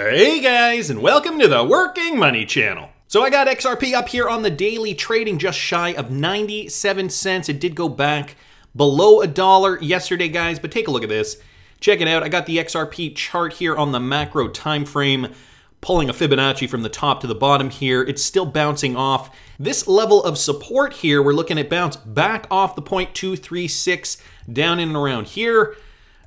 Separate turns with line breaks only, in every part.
Hey guys, and welcome to the Working Money Channel. So I got XRP up here on the daily, trading just shy of 97 cents. It did go back below $1 yesterday, guys, but take a look at this. Check it out. I got the XRP chart here on the macro time frame, pulling a Fibonacci from the top to the bottom here. It's still bouncing off this level of support here. We're looking at bounce back off the 0.236 down in and around here.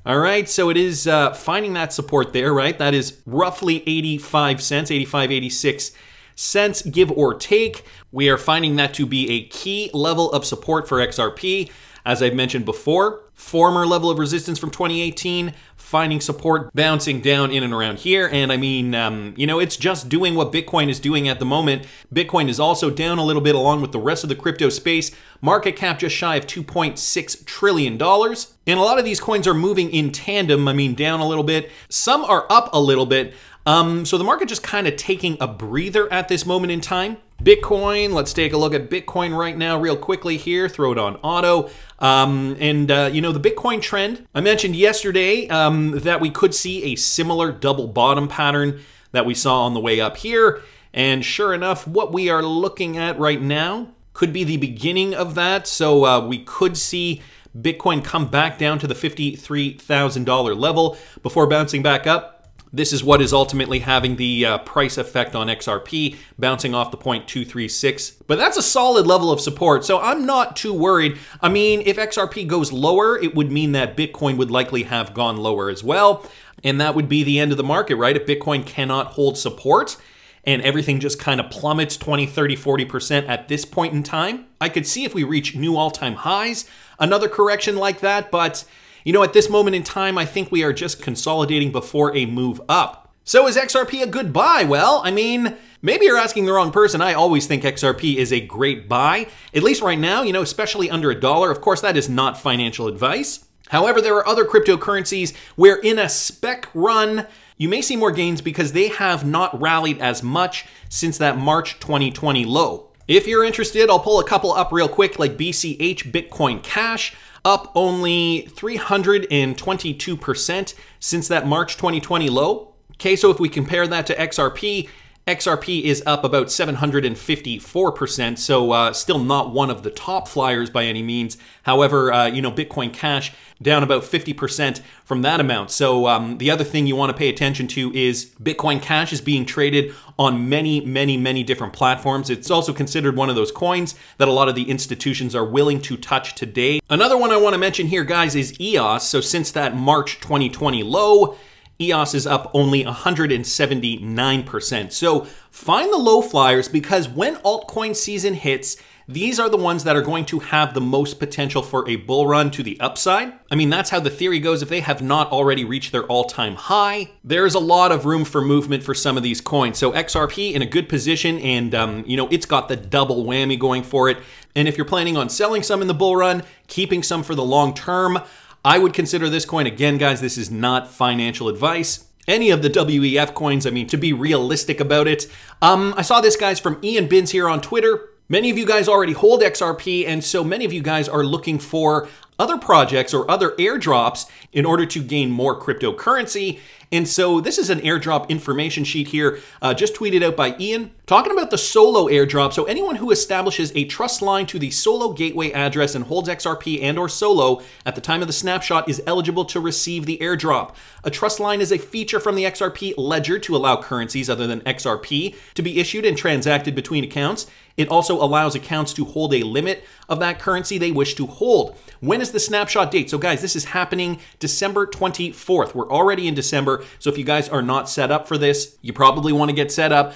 All right, so it is finding that support there, right? That is roughly 85 cents, 85, 86 cents, give or take. We are finding that to be a key level of support for XRP. As I've mentioned before, former level of resistance from 2018, finding support, bouncing down in and around here. And I mean, it's just doing what Bitcoin is doing at the moment. Bitcoin is also down a little bit along with the rest of the crypto space. Market cap just shy of $2.6 trillion. And a lot of these coins are moving in tandem. I mean, down a little bit. Some are up a little bit. So the market just kind of taking a breather at this moment in time. Bitcoin, let's take a look at Bitcoin right now real quickly here, throw it on auto. The Bitcoin trend, I mentioned yesterday that we could see a similar double bottom pattern that we saw on the way up here. And sure enough, what we are looking at right now could be the beginning of that. So we could see Bitcoin come back down to the $53,000 level before bouncing back up. This is what is ultimately having the price effect on XRP, bouncing off the 0.236. But that's a solid level of support, so I'm not too worried. I mean, if XRP goes lower, it would mean that Bitcoin would likely have gone lower as well. And that would be the end of the market, right? If Bitcoin cannot hold support and everything just kind of plummets 20, 30, 40% at this point in time, I could see if we reach new all-time highs, another correction like that, but at this moment in time, I think we are just consolidating before a move up. So is XRP a good buy? Well, I mean, maybe you're asking the wrong person. I always think XRP is a great buy, at least right now, especially under $1. Of course, that is not financial advice. However, there are other cryptocurrencies where in a spec run, you may see more gains because they have not rallied as much since that March 2020 low. If you're interested, I'll pull a couple up real quick, like BCH, Bitcoin Cash, up only 322% since that March 2020 low. Okay, so if we compare that to XRP, XRP is up about 754%, so still not one of the top flyers by any means. However, Bitcoin Cash down about 50% from that amount. So the other thing you want to pay attention to is Bitcoin Cash is being traded on many, many, many different platforms. It's also considered one of those coins that a lot of the institutions are willing to touch today. Another one I want to mention here, guys, is EOS. So since that March 2020 low, EOS is up only 179%. So find the low flyers, because when altcoin season hits, these are the ones that are going to have the most potential for a bull run to the upside. I mean, that's how the theory goes. If they have not already reached their all-time high, there's a lot of room for movement for some of these coins. So XRP in a good position, and it's got the double whammy going for it. And if you're planning on selling some in the bull run, keeping some for the long term, I would consider this coin. Again, guys, this is not financial advice. Any of the WEF coins, I mean, to be realistic about it. I saw this, guys, from Ian Binns here on Twitter. Many of you guys already hold XRP, and so many of you guys are looking for other projects or other airdrops in order to gain more cryptocurrency. And so this is an airdrop information sheet here, just tweeted out by Ian, talking about the Solo airdrop. So anyone who establishes a trust line to the Solo gateway address and holds XRP and or Solo at the time of the snapshot is eligible to receive the airdrop. A trust line is a feature from the XRP ledger to allow currencies other than XRP to be issued and transacted between accounts. It also allows accounts to hold a limit of that currency they wish to hold. When is the snapshot date? So guys, this is happening December 24th. We're already in December, so if you guys are not set up for this, you probably want to get set up.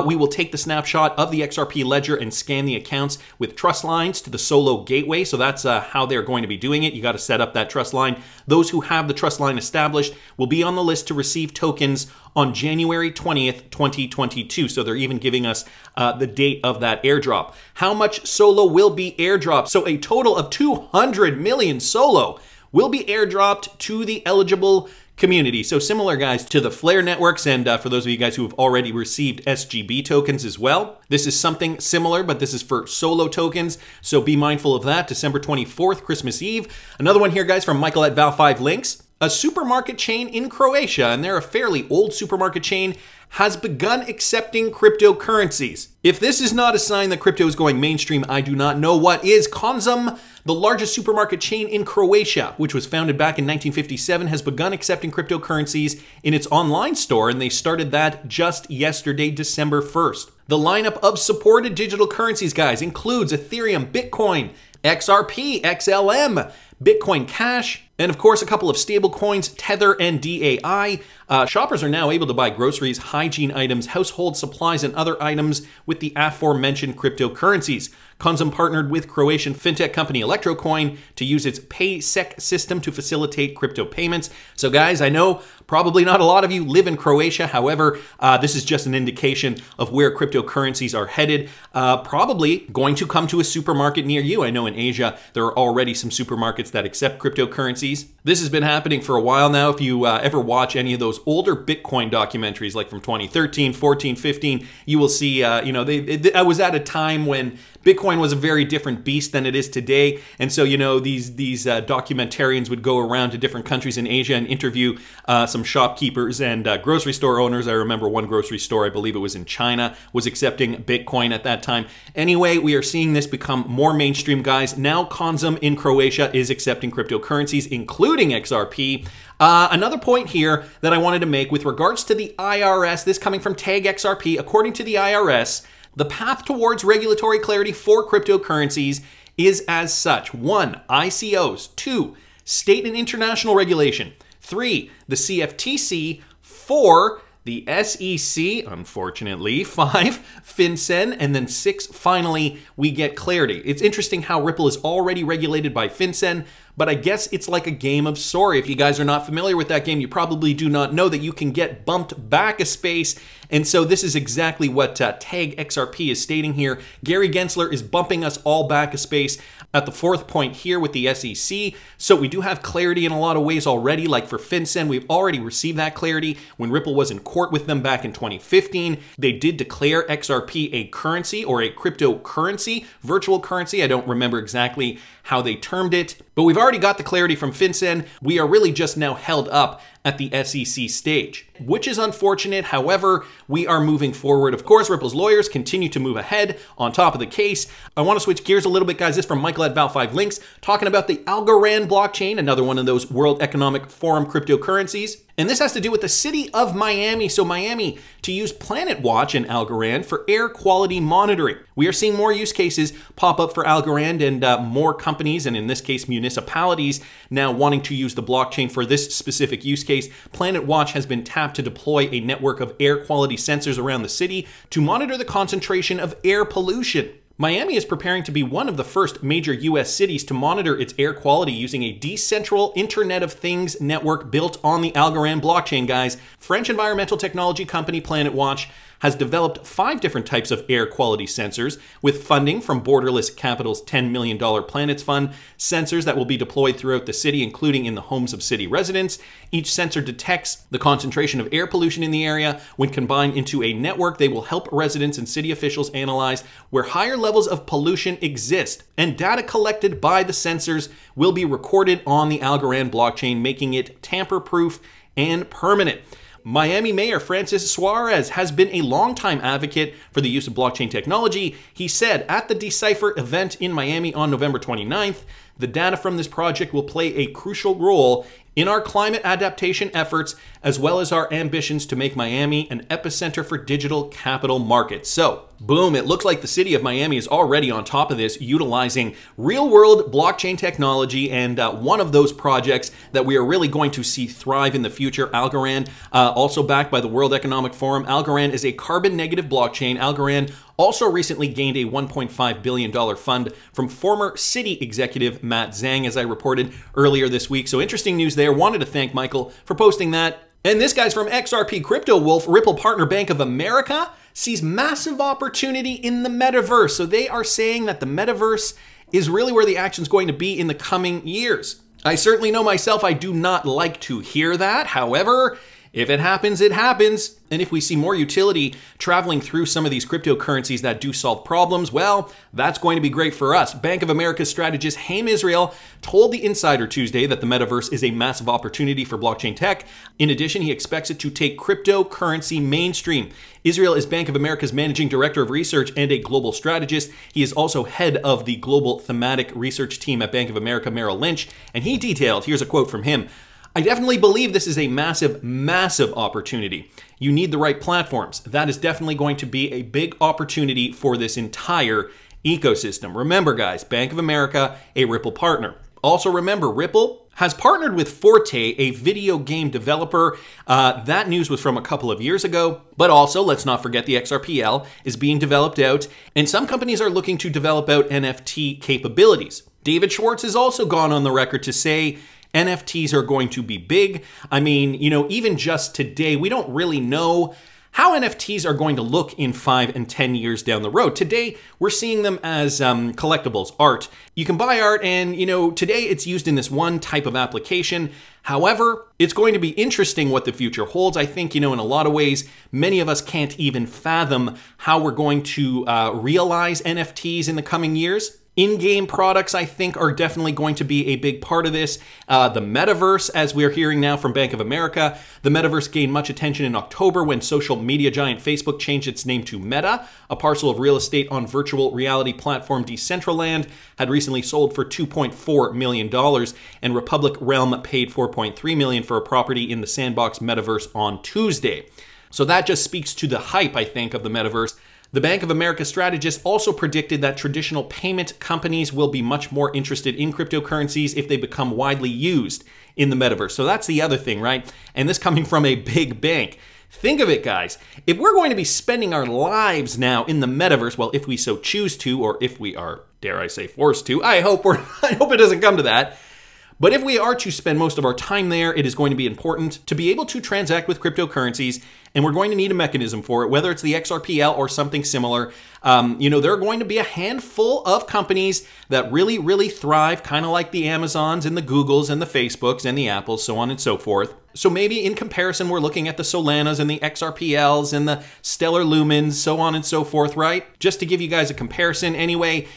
We will take the snapshot of the XRP ledger and scan the accounts with trust lines to the Solo gateway. So that's how they're going to be doing it. You got to set up that trust line. Those who have the trust line established will be on the list to receive tokens on January 20th, 2022. So they're even giving us the date of that airdrop. How much Solo will be airdropped? So a total of 200 million Solo will be airdropped to the eligible community. So similar, guys, to the Flare networks, and for those of you guys who have already received SGB tokens as well, this is something similar, but this is for Solo tokens, so be mindful of that. December 24th, Christmas Eve. Another one here, guys, from Michael at Val5 Links. a supermarket chain in Croatia, and they're a fairly old supermarket chain, has begun accepting cryptocurrencies. If this is not a sign that crypto is going mainstream, I do not know what is. Konzum, the largest supermarket chain in Croatia, which was founded back in 1957, has begun accepting cryptocurrencies in its online store, and they started that just yesterday, December 1st. The lineup of supported digital currencies, guys, includes Ethereum, Bitcoin, XRP, XLM, Bitcoin Cash, and of course a couple of stable coins, Tether and DAI. Shoppers are now able to buy groceries, hygiene items, household supplies, and other items with the aforementioned cryptocurrencies. Konzum partnered with Croatian fintech company Electrocoin to use its PaySec system to facilitate crypto payments. So guys, I know probably not a lot of you live in Croatia. However, this is just an indication of where cryptocurrencies are headed. Probably going to come to a supermarket near you. I know in Asia, there are already some supermarkets that accept cryptocurrencies. This has been happening for a while now. If you ever watch any of those older Bitcoin documentaries, like from 2013, 14, 15, you will see, I was at a time when Bitcoin was a very different beast than it is today. And so, these documentarians would go around to different countries in Asia and interview some shopkeepers and grocery store owners. I remember one grocery store, I believe it was in China, was accepting Bitcoin at that time. Anyway, we are seeing this become more mainstream, guys. Now Konzum in Croatia is accepting cryptocurrencies, including XRP. Another point here that I wanted to make with regards to the IRS, this coming from Tag XRP, according to the IRS, the path towards regulatory clarity for cryptocurrencies is as such. 1. ICOs. 2. State and international regulation. 3. The CFTC. 4. The SEC, unfortunately. 5. FinCEN. And then 6. Finally, we get clarity. It's interesting how Ripple is already regulated by FinCEN, but I guess it's like a game of Sorry. If you guys are not familiar with that game, you probably do not know that you can get bumped back a space. And so this is exactly what Tag XRP is stating here. Gary Gensler is bumping us all back a space at the 4th point here with the SEC. So we do have clarity in a lot of ways already. Like for FinCEN, we've already received that clarity. When Ripple was in court with them back in 2015, they did declare XRP a currency or a cryptocurrency, virtual currency. I don't remember exactly how they termed it, but we've already got the clarity from FinCEN. We are really just now held up at the SEC stage, which is unfortunate. However, we are moving forward. Of course, Ripple's lawyers continue to move ahead on top of the case. I want to switch gears a little bit, guys. This is from Michael at Val5 Links, talking about the Algorand blockchain, another one of those World Economic Forum cryptocurrencies. And this has to do with the city of Miami. So Miami to use PlanetWatch and Algorand for air quality monitoring. We are seeing more use cases pop up for Algorand and more companies, and in this case, municipalities, now wanting to use the blockchain for this specific use case. PlanetWatch has been tapped to deploy a network of air quality sensors around the city to monitor the concentration of air pollution. Miami is preparing to be one of the first major U.S. cities to monitor its air quality using a decentral Internet of Things network built on the Algorand blockchain, guys. French environmental technology company PlanetWatch has developed 5 different types of air quality sensors with funding from Borderless Capital's $10 million Planets Fund, sensors that will be deployed throughout the city, including in the homes of city residents. Each sensor detects the concentration of air pollution in the area. When combined into a network, they will help residents and city officials analyze where higher levels of pollution exist, and data collected by the sensors will be recorded on the Algorand blockchain, making it tamper-proof and permanent. Miami Mayor Francis Suarez has been a longtime advocate for the use of blockchain technology. He said at the Decipher event in Miami on November 29th, the data from this project will play a crucial role in our climate adaptation efforts, as well as our ambitions to make Miami an epicenter for digital capital markets. So, boom, it looks like the city of Miami is already on top of this, utilizing real-world blockchain technology, and one of those projects that we are really going to see thrive in the future, Algorand, also backed by the World Economic Forum. Algorand is a carbon-negative blockchain. Algorand also recently gained a $1.5 billion fund from former city executive Matt Zhang, as I reported earlier this week. So interesting news there. Wanted to thank Michael for posting that. And this guy's from XRP Crypto Wolf. Ripple partner Bank of America sees massive opportunity in the metaverse. So they are saying that the metaverse is really where the action's going to be in the coming years. I certainly know myself, I do not like to hear that. However, If it happens, it happens. And if we see more utility traveling through some of these cryptocurrencies that do solve problems, well, that's going to be great for us. Bank of America's strategist Haim Israel told the Insider Tuesday that the metaverse is a massive opportunity for blockchain tech. In addition, he expects it to take cryptocurrency mainstream. Israel is Bank of America's managing director of research and a global strategist. He is also head of the global thematic research team at Bank of America Merrill Lynch. And he detailed, here's a quote from him, "I definitely believe this is a massive, massive opportunity. You need the right platforms. That is definitely going to be a big opportunity for this entire ecosystem." Remember, guys, Bank of America, a Ripple partner. Also remember, Ripple has partnered with Forte, a video game developer. That news was from a couple of years ago. But also, let's not forget the XRPL is being developed out, and some companies are looking to develop out NFT capabilities. David Schwartz has also gone on the record to say NFTs are going to be big. I mean, even just today, we don't really know how NFTs are going to look in 5 and 10 years down the road. Today, we're seeing them as collectibles, art. You can buy art and, today it's used in this one type of application. However, it's going to be interesting what the future holds. I think, in a lot of ways, many of us can't even fathom how we're going to realize NFTs in the coming years. In-game products, I think, are definitely going to be a big part of this. The metaverse, as we're hearing now from Bank of America, the metaverse gained much attention in October when social media giant Facebook changed its name to Meta. A parcel of real estate on virtual reality platform Decentraland had recently sold for $2.4 million, and Republic Realm paid $4.3 million for a property in the Sandbox metaverse on Tuesday. So that just speaks to the hype, I think, of the metaverse. The Bank of America strategist also predicted that traditional payment companies will be much more interested in cryptocurrencies if they become widely used in the metaverse. So that's the other thing, right? And this coming from a big bank. Think of it, guys. If we're going to be spending our lives now in the metaverse, well, if we so choose to, or if we are, dare I say, forced to, I hope it doesn't come to that. But if we are to spend most of our time there, it is going to be important to be able to transact with cryptocurrencies, and we're going to need a mechanism for it, whether it's the XRPL or something similar. There are going to be a handful of companies that really, really thrive, kind of like the Amazons and the Googles and the Facebooks and the Apples, so on and so forth. So maybe in comparison, we're looking at the Solanas and the XRPLs and the Stellar Lumens, so on and so forth, right? Just to give you guys a comparison anyway,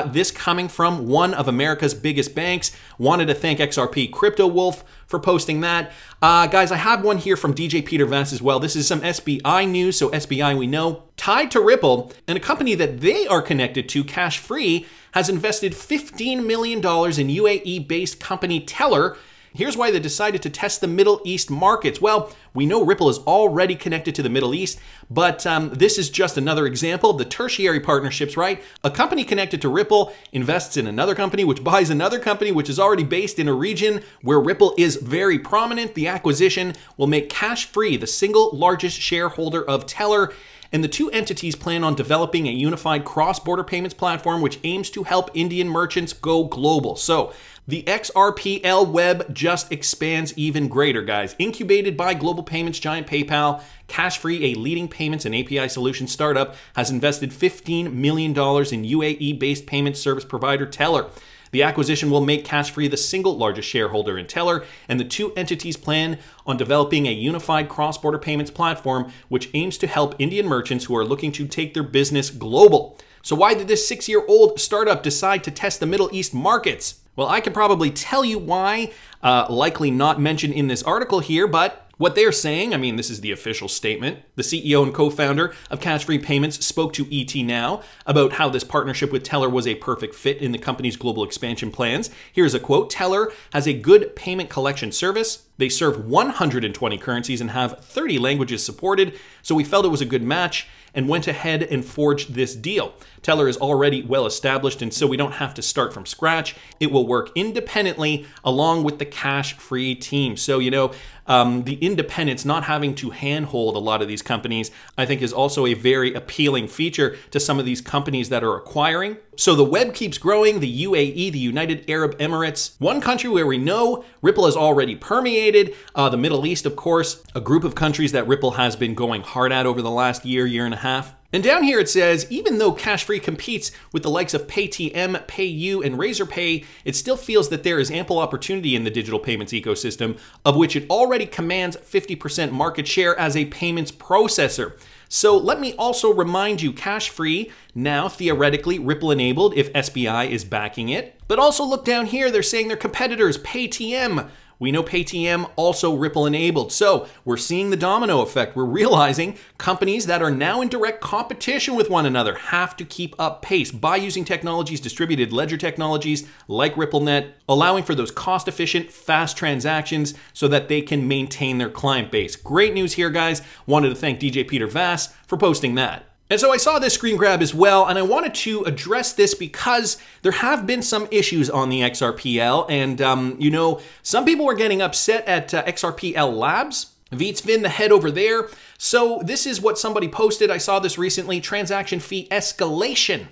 this coming from one of America's biggest banks. Wanted to thank XRP Crypto Wolf for posting that. Guys, I have one here from DJ Peter Vass as well. This is some SBI news, so SBI we know. Tied to Ripple, and a company that they are connected to, Cash Free, has invested $15 million in UAE-based company Teller. Here's why they decided to test the Middle East markets. Well, we know Ripple is already connected to the Middle East, but this is just another example of the tertiary partnerships, right? A company connected to Ripple invests in another company, which buys another company, which is already based in a region where Ripple is very prominent. The acquisition will make Cash Free the single largest shareholder of Teller, and the two entities plan on developing a unified cross-border payments platform which aims to help Indian merchants go global. So the XRPL web just expands even greater, guys. Incubated by global payments giant PayPal, Cash Free, a leading payments and API solution startup, has invested $15 million in UAE-based payment service provider Teller. The acquisition will make Cash Free the single largest shareholder in Teller, and the two entities plan on developing a unified cross-border payments platform which aims to help Indian merchants who are looking to take their business global. So why did this 6-year-old startup decide to test the Middle East markets? Well, I can probably tell you why, likely not mentioned in this article here, but what they're saying, I mean, this is the official statement. The CEO and co-founder of Cash Free Payments spoke to ET Now about how this partnership with Teller was a perfect fit in the company's global expansion plans. Here's a quote: "Teller has a good payment collection service. They serve 120 currencies and have 30 languages supported, so we felt it was a good match and went ahead and forged this deal. Teller is already well established, and so we don't have to start from scratch. It will work independently along with the Cash Free team." So, the independence, not having to handhold a lot of these companies, I think is also a very appealing feature to some of these companies that are acquiring. So the web keeps growing. The UAE, the United Arab Emirates, one country where we know Ripple has already permeated. The Middle East, of course, a group of countries that Ripple has been going hard at over the last year and a half. And down here it says, even though CashFree competes with the likes of Paytm, PayU, and Razorpay, it still feels that there is ample opportunity in the digital payments ecosystem, of which it already commands 50% market share as a payments processor. So let me also remind you, CashFree, now theoretically Ripple enabled if SBI is backing it. But also look down here, they're saying their competitors, Paytm. We know Paytm also Ripple enabled. So we're seeing the domino effect. We're realizing companies that are now in direct competition with one another have to keep up pace by using technologies, distributed ledger technologies like RippleNet, allowing for those cost-efficient, fast transactions so that they can maintain their client base. Great news here, guys. Wanted to thank DJ Peter Vass for posting that. And so I saw this screen grab as well, and I wanted to address this because there have been some issues on the XRPL, and you know, some people were getting upset at XRPL Labs. Vietsvin, the head over there. So this is what somebody posted. I saw this recently, transaction fee escalation.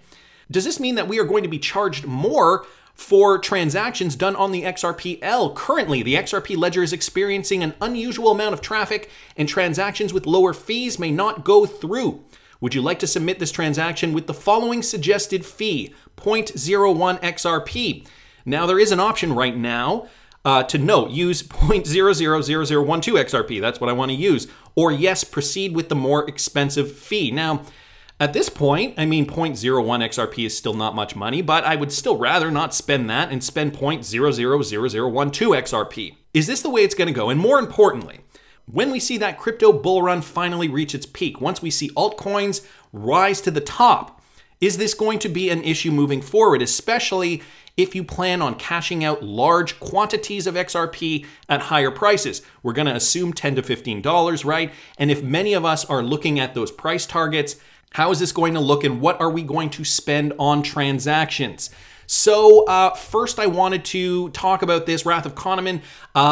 Does this mean that we are going to be charged more for transactions done on the XRPL? Currently, the XRP ledger is experiencing an unusual amount of traffic, and transactions with lower fees may not go through. Would you like to submit this transaction with the following suggested fee, 0.01 XRP? Now, there is an option right now to note, use 0.000012 XRP. That's what I want to use. Or yes, proceed with the more expensive fee. Now, at this point, I mean, 0.01 XRP is still not much money, but I would still rather not spend that and spend 0.000012 XRP. Is this the way it's going to go? And more importantly, when we see that crypto bull run finally reach its peak, once we see altcoins rise to the top, is this going to be an issue moving forward, especially if you plan on cashing out large quantities of XRP at higher prices? We're going to assume $10 to $15, right? And if many of us are looking at those price targets, how is this going to look, and what are we going to spend on transactions? So first I wanted to talk about this. Wrath of Kahneman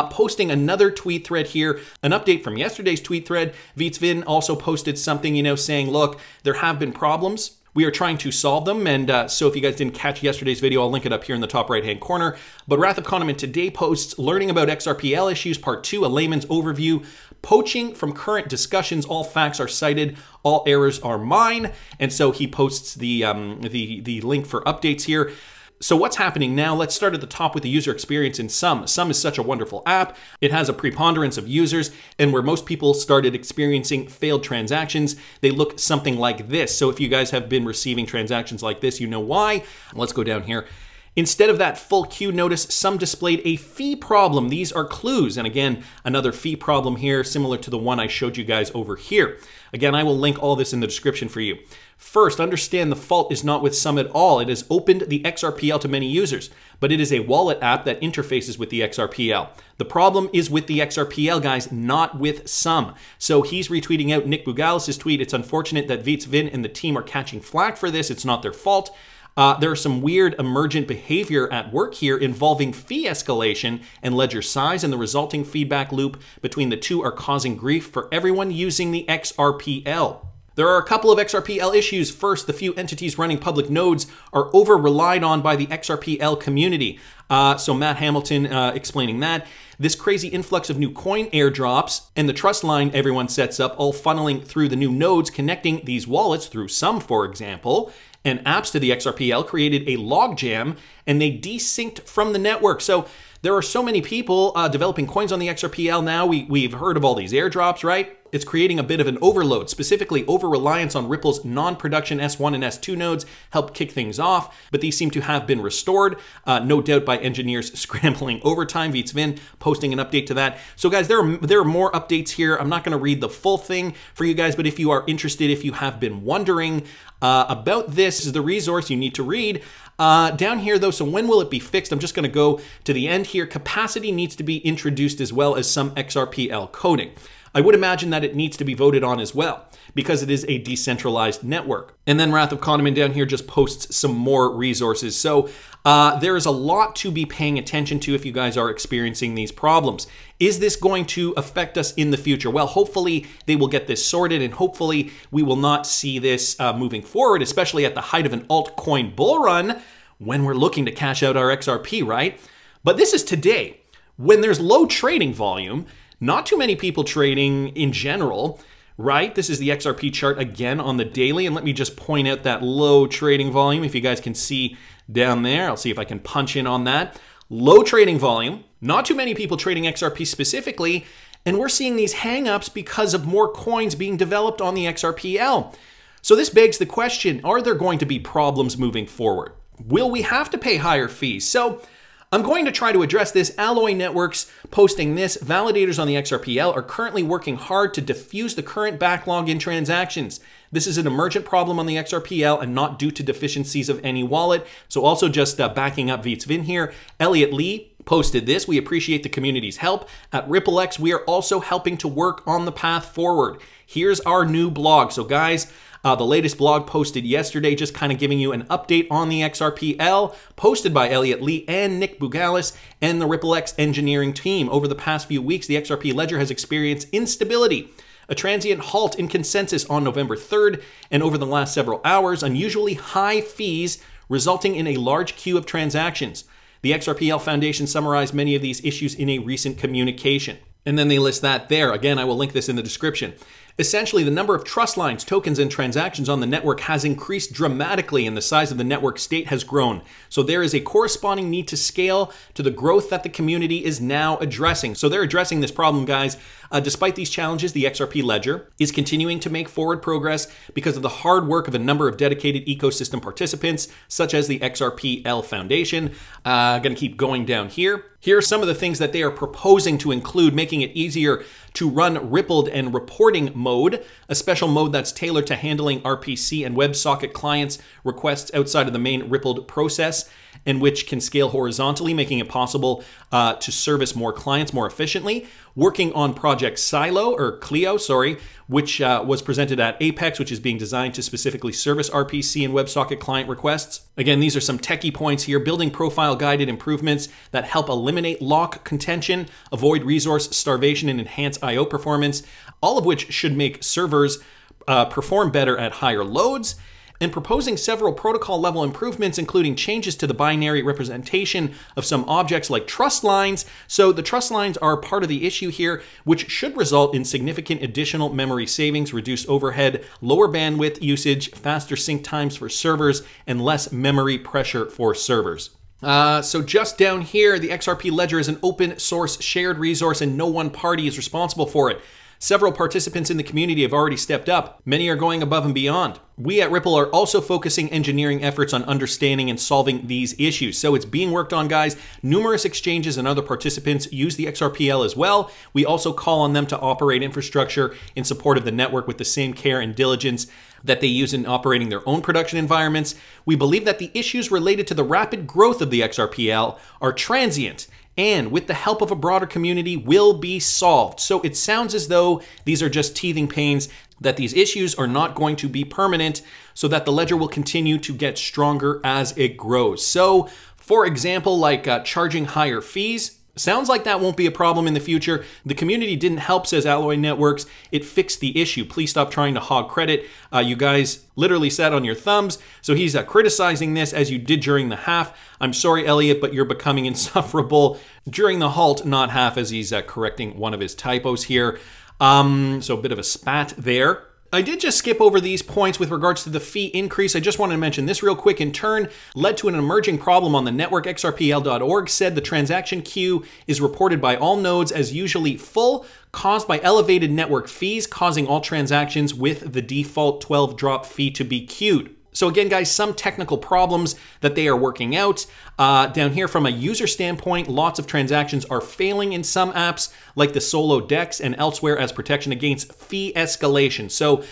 posting another tweet thread here, an update from yesterday's tweet thread. Vietsvin also posted something, you know, saying, look, there have been problems. We are trying to solve them. And so if you guys didn't catch yesterday's video, I'll link it up here in the top right-hand corner. But Wrath of Kahneman today posts learning about XRPL issues, part 2, a layman's overview. Poaching from current discussions, all facts are cited, all errors are mine. And so he posts the link for updates here. So what's happening now? Let's start at the top with the user experience in Sum. Sum is such a wonderful app. It has a preponderance of users, and where most people started experiencing failed transactions, they look something like this. So if you guys have been receiving transactions like this, you know why. Let's go down here. Instead of that full queue, notice Sum displayed a fee problem. These are clues. And again, another fee problem here, similar to the one I showed you guys over here. Again, I will link all this in the description for you. First, understand the fault is not with Sum at all. It has opened the XRPL to many users, but it is a wallet app that interfaces with the XRPL. The problem is with the XRPL, guys, not with Sum. So he's retweeting out Nick Bougalis' tweet. It's unfortunate that Vietsvin and the team are catching flack for this. It's not their fault. There are some weird emergent behavior at work here involving fee escalation and ledger size, and the resulting feedback loop between the two are causing grief for everyone using the XRPL. There are a couple of XRPL issues. First, the few entities running public nodes are over-relied on by the XRPL community. So Matt Hamilton explaining that. This crazy influx of new coin airdrops and the trust line everyone sets up, all funneling through the new nodes connecting these wallets through Sum, for example, and apps to the XRPL created a logjam, and they desynced from the network. So there are so many people developing coins on the XRPL now. We've heard of all these airdrops, right? It's creating a bit of an overload, specifically over-reliance on Ripple's non-production S1 and S2 nodes helped kick things off, but these seem to have been restored, no doubt by engineers scrambling overtime. Vietsvin posting an update to that. So guys, there are more updates here. I'm not going to read the full thing for you guys, but if you are interested, if you have been wondering about this, is the resource you need to read. Down here though, so when will it be fixed? I'm just going to go to the end here. Capacity needs to be introduced as well as some XRPL coding. I would imagine that it needs to be voted on as well because it is a decentralized network. And then Wrath of Kahneman down here just posts some more resources. So there is a lot to be paying attention to if you guys are experiencing these problems. Is this going to affect us in the future? Well, hopefully they will get this sorted, and hopefully we will not see this moving forward, especially at the height of an altcoin bull run when we're looking to cash out our XRP, right? But this is today. When there's low trading volume, not too many people trading in general, right? This is the XRP chart again on the daily. And let me just point out that low trading volume. If you guys can see down there, I'll see if I can punch in on that. Low trading volume, not too many people trading XRP specifically. And we're seeing these hangups because of more coins being developed on the XRPL. So this begs the question, are there going to be problems moving forward? Will we have to pay higher fees? So I'm going to try to address this. Alloy Networks posting this. Validators on the XRPL are currently working hard to diffuse the current backlog in transactions. This is an emergent problem on the XRPL and not due to deficiencies of any wallet. So also just backing up Veets Vin here, Elliot Lee posted this. We appreciate the community's help. At RippleX, we are also helping to work on the path forward. Here's our new blog. So guys, the latest blog posted yesterday, just kind of giving you an update on the XRPL, posted by Elliot Lee and Nick Bougalis and the RippleX engineering team. Over the past few weeks, the XRP ledger has experienced instability, a transient halt in consensus on November 3rd, and over the last several hours, unusually high fees resulting in a large queue of transactions. The XRPL Foundation summarized many of these issues in a recent communication. And then they list that there. Again, I will link this in the description. Essentially, the number of trust lines, tokens, and transactions on the network has increased dramatically and the size of the network state has grown. So there is a corresponding need to scale to the growth that the community is now addressing. So they're addressing this problem, guys. Despite these challenges, the XRP ledger is continuing to make forward progress because of the hard work of a number of dedicated ecosystem participants, such as the XRPL Foundation. Going to keep going down here. Here are some of the things that they are proposing to include, making it easier to run rippled and reporting mode, a special mode that's tailored to handling RPC and WebSocket clients requests outside of the main rippled process, and which can scale horizontally, making it possible to service more clients more efficiently. Working on Project Clio, which was presented at Apex, which is being designed to specifically service RPC and WebSocket client requests. Again, these are some techie points here. Building profile-guided improvements that help eliminate lock contention, avoid resource starvation, and enhance I/O performance, all of which should make servers perform better at higher loads. And proposing several protocol level improvements, including changes to the binary representation of some objects like trust lines. So the trust lines are part of the issue here, which should result in significant additional memory savings, reduced overhead, lower bandwidth usage, faster sync times for servers, and less memory pressure for servers. So just down here, the XRP ledger is an open source shared resource and no one party is responsible for it. Several participants in the community have already stepped up. Many are going above and beyond. We at Ripple are also focusing engineering efforts on understanding and solving these issues. So it's being worked on, guys. Numerous exchanges and other participants use the XRPL as well. We also call on them to operate infrastructure in support of the network with the same care and diligence that they use in operating their own production environments. We believe that the issues related to the rapid growth of the XRPL are transient and with the help of a broader community will be solved. So it sounds as though these are just teething pains, that these issues are not going to be permanent, so that the ledger will continue to get stronger as it grows. So for example, like charging higher fees, sounds like that won't be a problem in the future. The community didn't help, says Alloy Networks. It fixed the issue. Please stop trying to hog credit. You guys literally sat on your thumbs. So he's criticizing this as you did during the half. I'm sorry, Elliot, but you're becoming insufferable during the halt, not half, as he's correcting one of his typos here. So a bit of a spat there. I did just skip over these points with regards to the fee increase. I just wanted to mention this real quick. In turn, led to an emerging problem on the network. XRPL.org said the transaction queue is reported by all nodes as usually full, caused by elevated network fees, causing all transactions with the default 12 drop fee to be queued. So again, guys, some technical problems that they are working out. Down here from a user standpoint, lots of transactions are failing in some apps like the Solo Dex and elsewhere as protection against fee escalation. So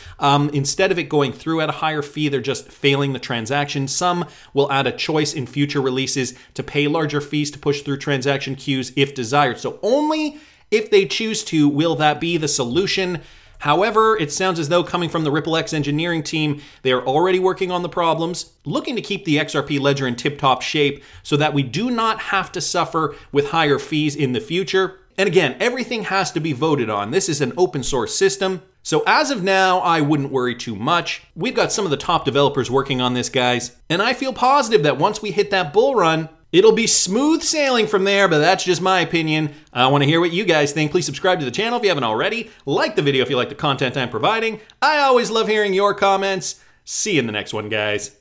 instead of it going through at a higher fee, they're just failing the transaction. Some will add a choice in future releases to pay larger fees to push through transaction queues if desired. So only if they choose to will that be the solution. However, it sounds as though coming from the RippleX engineering team, they are already working on the problems, looking to keep the XRP ledger in tip-top shape so that we do not have to suffer with higher fees in the future. And again, everything has to be voted on. This is an open source system. So as of now, I wouldn't worry too much. We've got some of the top developers working on this, guys. And I feel positive that once we hit that bull run, It'll be smooth sailing from there, but that's just my opinion. I want to hear what you guys think. Please subscribe to the channel if you haven't already. Like the video if you like the content I'm providing. I always love hearing your comments. See you in the next one, guys.